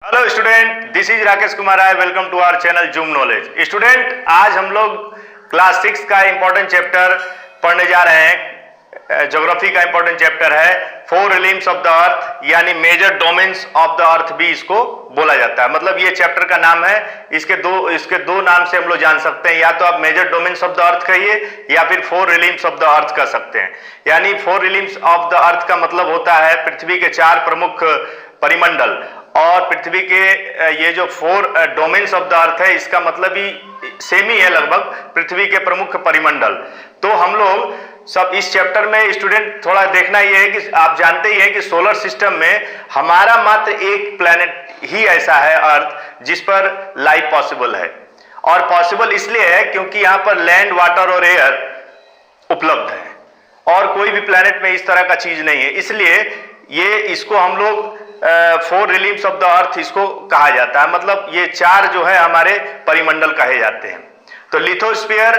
Hello student, this is Rakesh Kumar Rai. Welcome to our channel zoom knowledge. Student, आज हम लोग class 6 का इंपॉर्टेंट चैप्टर पढ़ने जा रहे हैं। ज्योग्राफी का इंपॉर्टेंट चैप्टर है four realms of the earth, यानी major domains of the earth भी इसको बोला जाता है। मतलब ये चैप्टर का नाम है। इसके दो नाम से हम लोग जान सकते हैं, या तो आप major domains of the earth कहिए या फिर four realms of the earth कह सकते हैं। यानी four realms of the earth का मतलब होता है पृथ्वी के 4 प्रमुख परिमंडल, और पृथ्वी के ये जो फोर डोमेन्स ऑफ द अर्थ है, इसका मतलब ही सेम ही है लगभग, पृथ्वी के प्रमुख परिमंडल। तो हम लोग सब इस चैप्टर में स्टूडेंट थोड़ा देखना ये है कि आप जानते ही हैं कि सोलर सिस्टम में हमारा मात्र एक प्लैनेट ही ऐसा है, अर्थ, जिस पर लाइफ पॉसिबल है। और पॉसिबल इसलिए है क्योंकि यहाँ पर लैंड, वाटर और एयर उपलब्ध है, और कोई भी प्लैनेट में इस तरह का चीज नहीं है। इसलिए ये इसको हम लोग फोर रिलिम्स ऑफ द अर्थ इसको कहा जाता है। मतलब ये 4 जो है हमारे परिमंडल कहे जाते हैं। तो लिथोस्फीयर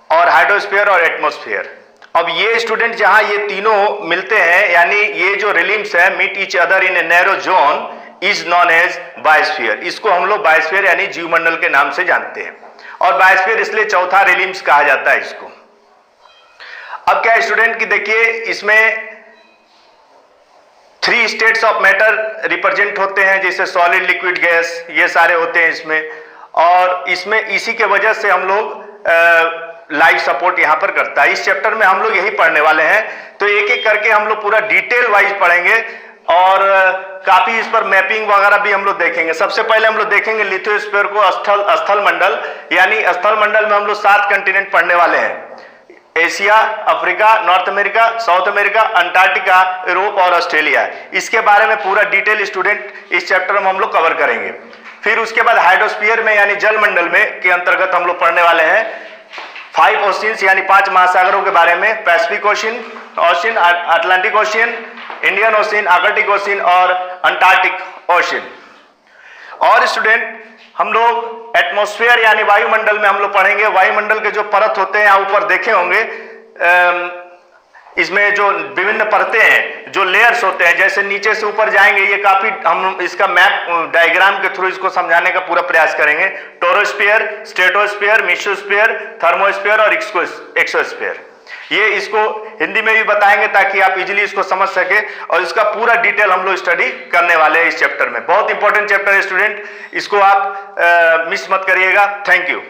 और हाइड्रोस्फीयर और एटमॉस्फेयर। अब ये स्टूडेंट जहां ये तीनों मिलते हैं, यानी ये जो रिलिम्स है meet each other in a narrow zone is known as biosphere. इसको हम लोग बायोस्फीयर यानी जीवमंडल के नाम से जानते हैं, और बायोस्फीयर इसलिए चौथा रिलिम्स कहा जाता है इसको। अब क्या स्टूडेंट की देखिए, इसमें 3 स्टेट्स ऑफ मैटर रिप्रेजेंट होते हैं, जैसे सॉलिड, लिक्विड, गैस, ये सारे होते हैं इसमें। और इसमें इसी के वजह से हम लोग लाइफ सपोर्ट यहां पर करता है। इस चैप्टर में हम लोग यही पढ़ने वाले हैं। तो एक एक करके हम लोग पूरा डिटेल वाइज पढ़ेंगे, और काफी इस पर मैपिंग वगैरह भी हम लोग देखेंगे। सबसे पहले हम लोग देखेंगे लिथोस्फीयर को, स्थल मंडल। यानी स्थल मंडल में हम लोग 7 कंटिनेंट पढ़ने वाले हैं: Asia, Africa, north America, south America, Antarctica, Europe और ऑस्ट्रेलिया। इसके बारे में पूरा डिटेल स्टूडेंट इस चैप्टर में हम लोग कवर करेंगे। फिर उसके बाद हाइड्रोस्फीयर में यानी जल मंडल में के अंतर्गत हम लोग पढ़ने वाले हैं 5 ओशियंस यानी 5 महासागरों के बारे में: Pacific ocean, Atlantic ocean, Indian ocean, Arctic ocean और अंटार्कटिक ओशियन। और स्टूडेंट हम लोग एटमॉस्फेयर यानी वायुमंडल में हम लोग पढ़ेंगे। वायुमंडल के जो परत होते हैं, यहाँ ऊपर देखे होंगे, इसमें जो विभिन्न परतें हैं, जो लेयर्स होते हैं, जैसे नीचे से ऊपर जाएंगे, ये काफी हम इसका मैप डायग्राम के थ्रू इसको समझाने का पूरा प्रयास करेंगे। टोरोस्फीयर, स्ट्रेटोस्फीयर, मेसोस्फीयर, थर्मोस्फीयर और एक्सोस्फीयर। ये इसको हिंदी में भी बताएंगे ताकि आप इजीली इसको समझ सके, और इसका पूरा डिटेल हम लोग स्टडी करने वाले हैं इस चैप्टर में। बहुत इंपॉर्टेंट चैप्टर है स्टूडेंट, इसको आप मिस मत करिएगा। Thank you.